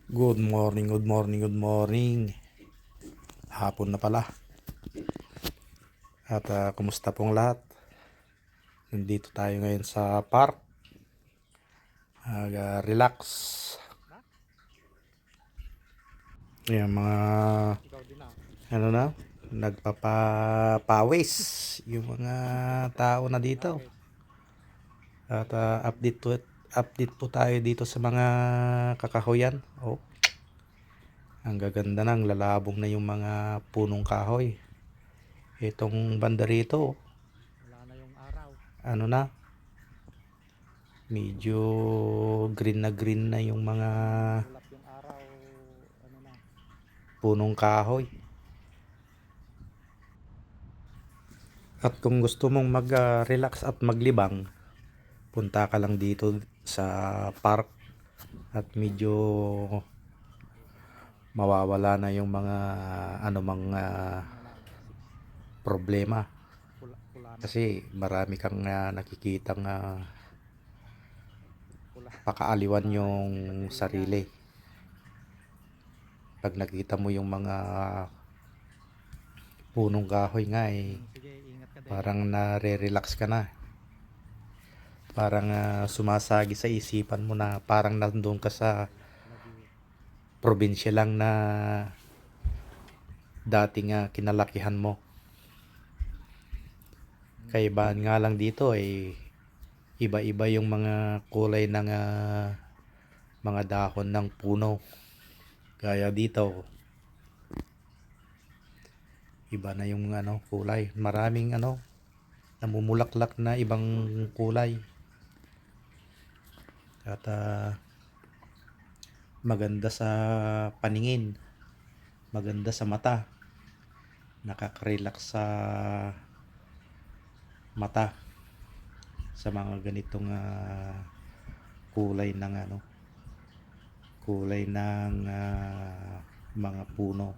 Good morning, good morning, good morning. Hapon na pala. At kumusta pong lahat? Nandito tayo ngayon sa park. Relax. Yan mga ano na, nagpapawis yung mga tao na dito. At update po tayo dito sa mga kakahuyan. Oh, ang gaganda ng lalabong na yung mga punong kahoy. Itong banda rito, Wala na yung araw. ano na, medyo green na yung mga Ulap yung araw. Ano na. punong kahoy. At kung gusto mong mag-relax at maglibang, punta ka lang dito sa park at medyo mawawala na yung mga anumang problema. Pula na. Kasi marami kang nakikitang Pula. pakaaliwan yung sarili. Pag nakita mo yung mga punong kahoy nga Sige, ingat ka din. parang nare-relax ka na. Parang sumasagi sa isipan mo na parang nandun ka sa probinsya lang na dating kinalakihan mo. Kaibaan nga lang dito iba-iba yung mga kulay ng mga dahon ng puno. Gaya dito, iba na yung kulay. Maraming namumulaklak na ibang kulay. At maganda sa paningin, maganda sa mata, nakaka-relax sa mata sa mga ganitong kulay ng mga puno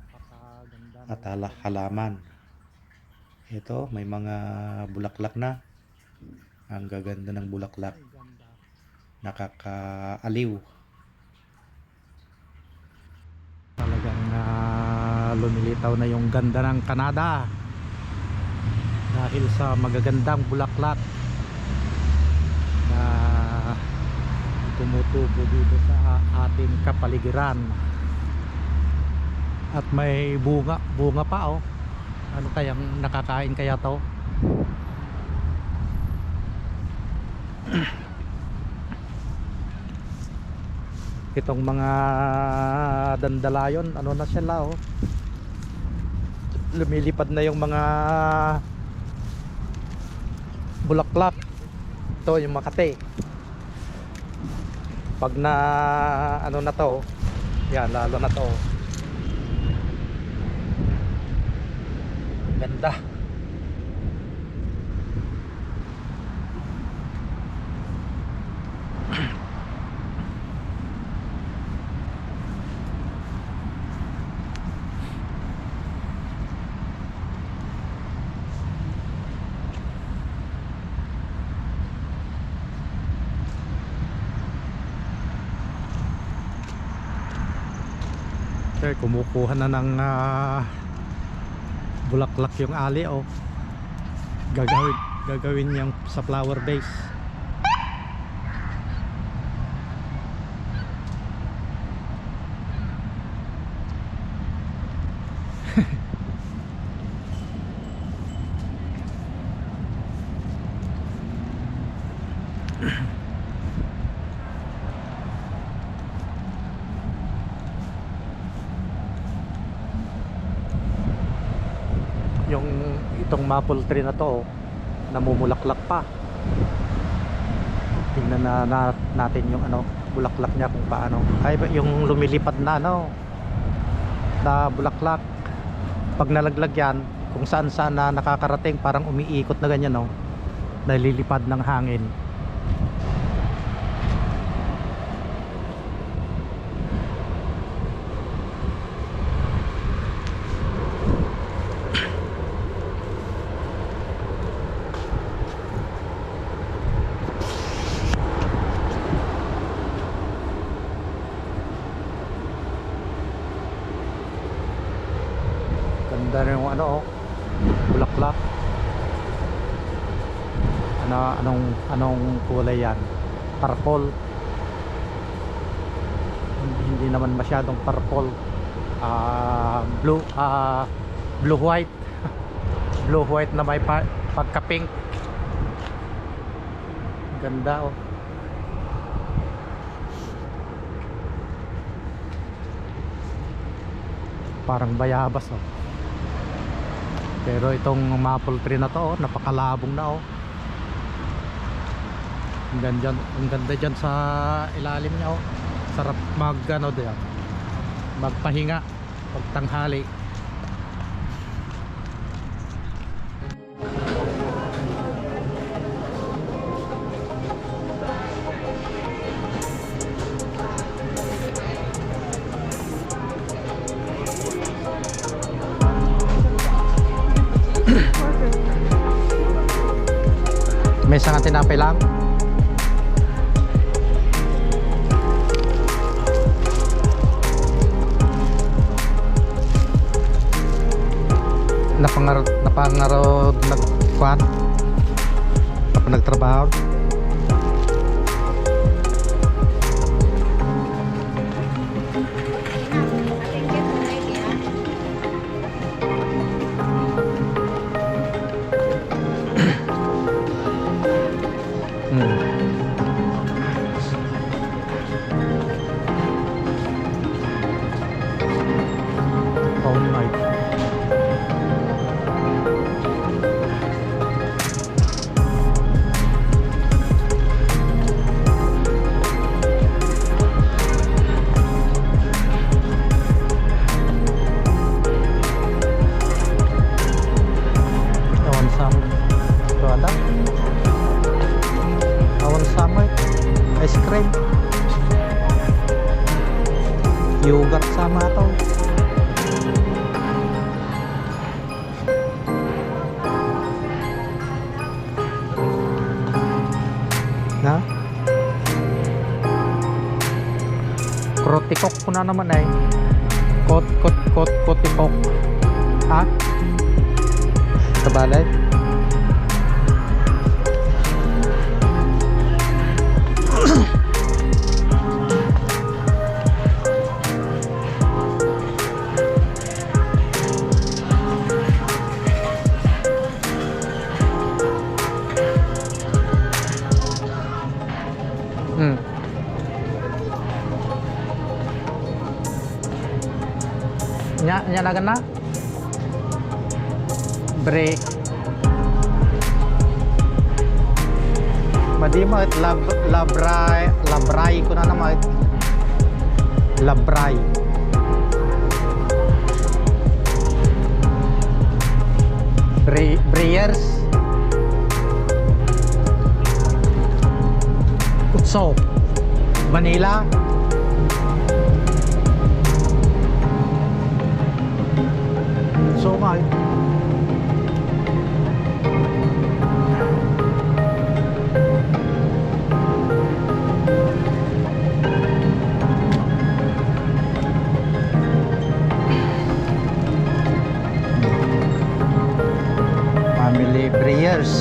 at halaman. Ito may mga bulaklak na, ang gaganda ng bulaklak, nakakaaliw. Talagang lumilitaw na yung ganda ng Canada dahil sa magagandang bulaklak na tumutubo dito sa ating kapaligiran. At may bunga pa oh. Ano kayang nakakain kaya to? Itong mga dandalayon, ano na sila oh. Lumilipad na yung mga bulaklak. Ito yung Makati. Pag na ano na to, yan lalo na to. Ganda. Okay, kumukuha na ng bulaklak yung ali oh. Gagawin niyang sa flower base. Yung itong maple tree na to namumulaklak pa. Tingnan natin yung bulaklak niya kung paano. Ay yung lumilipad na na bulaklak. Pag nalaglag yan, kung saan na nakakarating, parang umiikot na ganyan nalilipad ng hangin. ganda rin yung ano, oh, bulaklak. Anong kulay yan? Purple. Hindi naman masyadong purple. Blue white. Blue white na may pagka pink. Ganda, oh. Parang bayabas, oh. Pero itong maple tree na to, oh, napakalabong na, oh. Ang ganda dyan sa ilalim niya, oh. Sarap magpahinga pag tanghali. May isang tinapay lang. Napangarod nagkuhan kapag nagtrabaho. All night. Awan sama ice cream, yogurt sama to. Na krotikok ko na naman ay kotikok ha kabalay. Nya na gana break madi mo it labray ko na naman it labray Breyers Utso Manila so nga family Breyers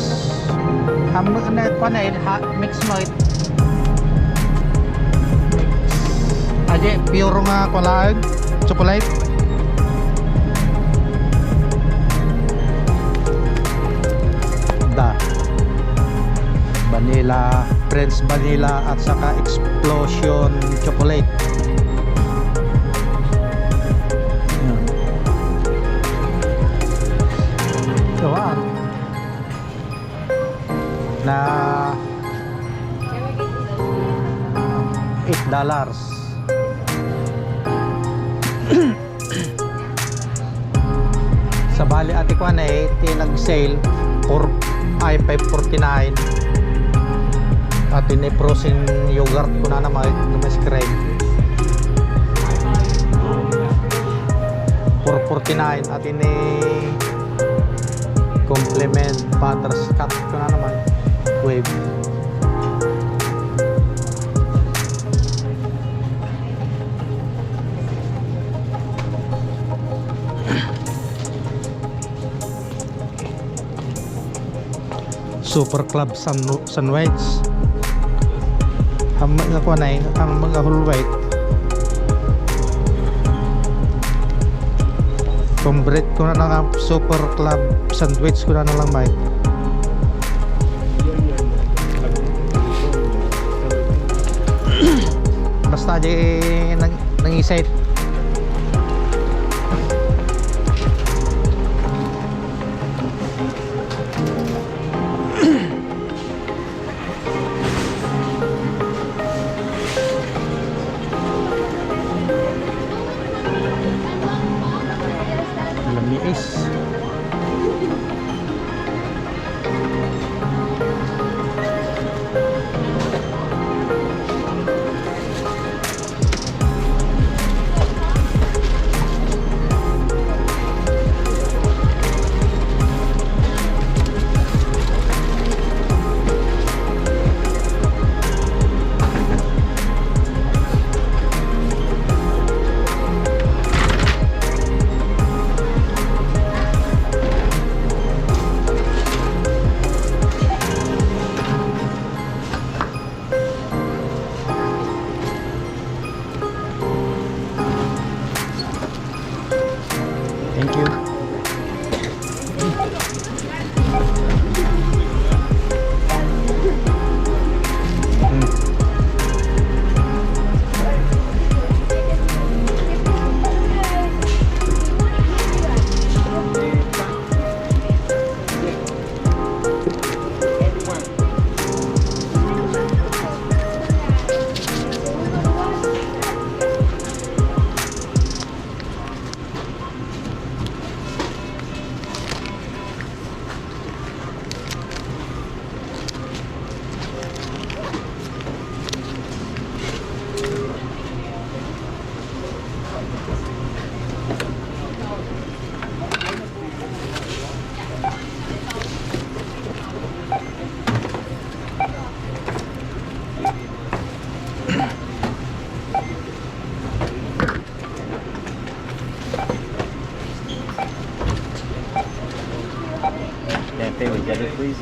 mix mo it aje pure nga kulaag chocolate vanilla, French vanilla at saka explosion chocolate. So na $8 sa bali ati ko na tinag-sale for $5.49 at ini-frozen yogurt ko na naman ice cream $4.49 at ini complement butterscotch ko na naman wave Super Club sandwich. Ang mga kuha na ang mga whole white. Complete ko na lang ang Super Club sandwich ko na lang may. Basta di nangisay. Lamiis. Thank you. Cafe with debit, please.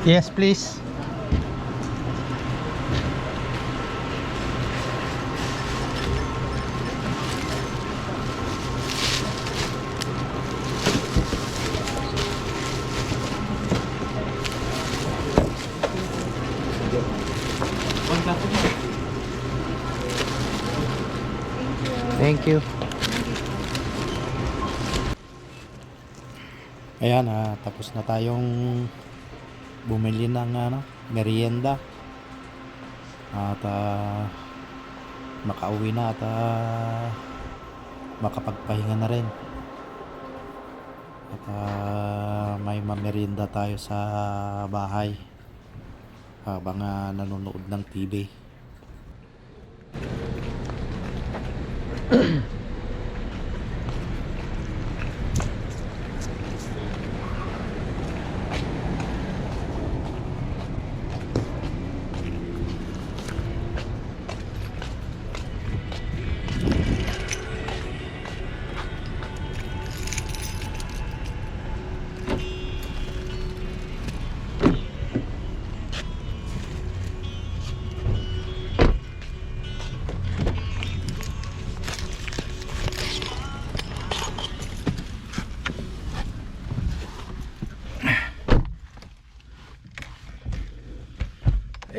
Yes, please. Thank you. Ayan, tapos na tayong bumili ng merienda at makauwi na at makapagpahinga na rin at may mamerienda tayo sa bahay habang nanonood ng TV.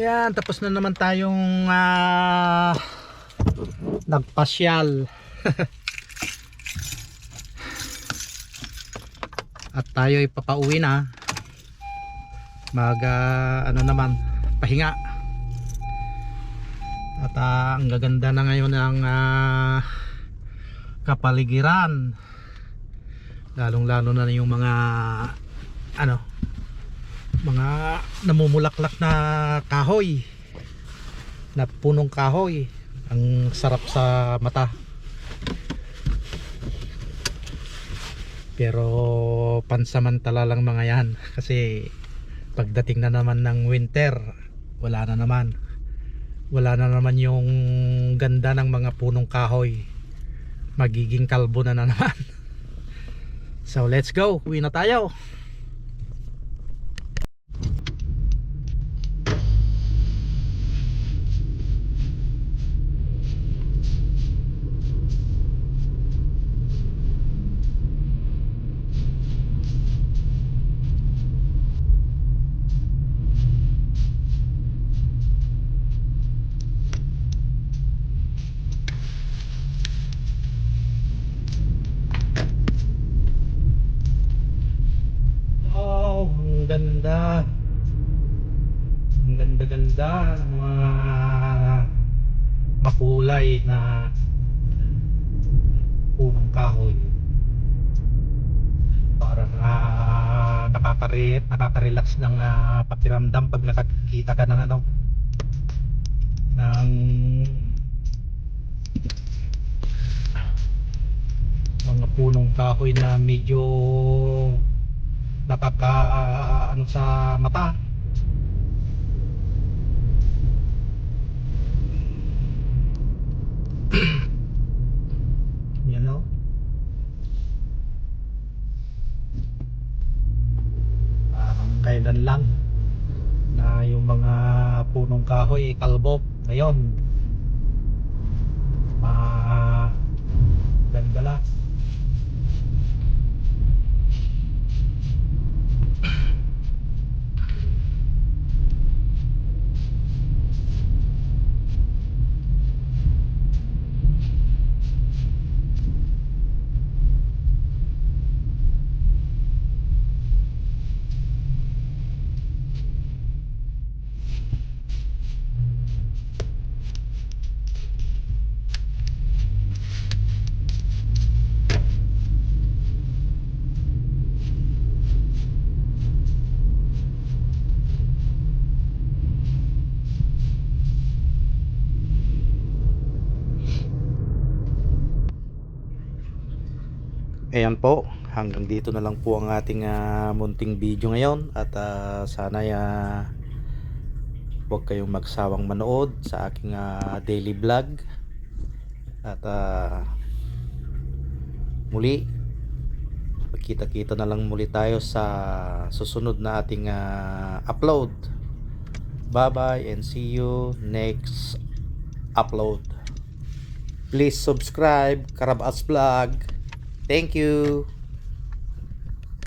Ayan, tapos na naman tayong nagpasyal. tayo ay papauwi na. Ano naman, pahinga. At ang gaganda na ngayon ang kapaligiran. Lalong-lalo na yung mga mga namumulaklak na kahoy, na punong kahoy. Ang sarap sa mata. Pero pansamantala lang mga yan, kasi pagdating na naman ng winter, wala na naman yung ganda ng mga punong kahoy. Magiging kalbo na naman. So let's go, uwi na tayo. Oh, ang ganda. Ang ganda-ganda ng mga makulay na punong kahoy. Parang nakaka-relax ng pakiramdam pag nakakita ka ng ng mga punong kahoy na medyo nakaka sa mata. Yan o. Parang kailan lang na yung mga punong kahoy kalbo. Ngayon ganda lang. Ayan po, hanggang dito na lang po ang ating munting video ngayon. At sana huwag kayong magsawang manood sa aking daily vlog. At muli, magkita-kita na lang muli tayo sa susunod na ating upload. Bye bye and see you next upload. Please subscribe Karabas Vlog. Thank you.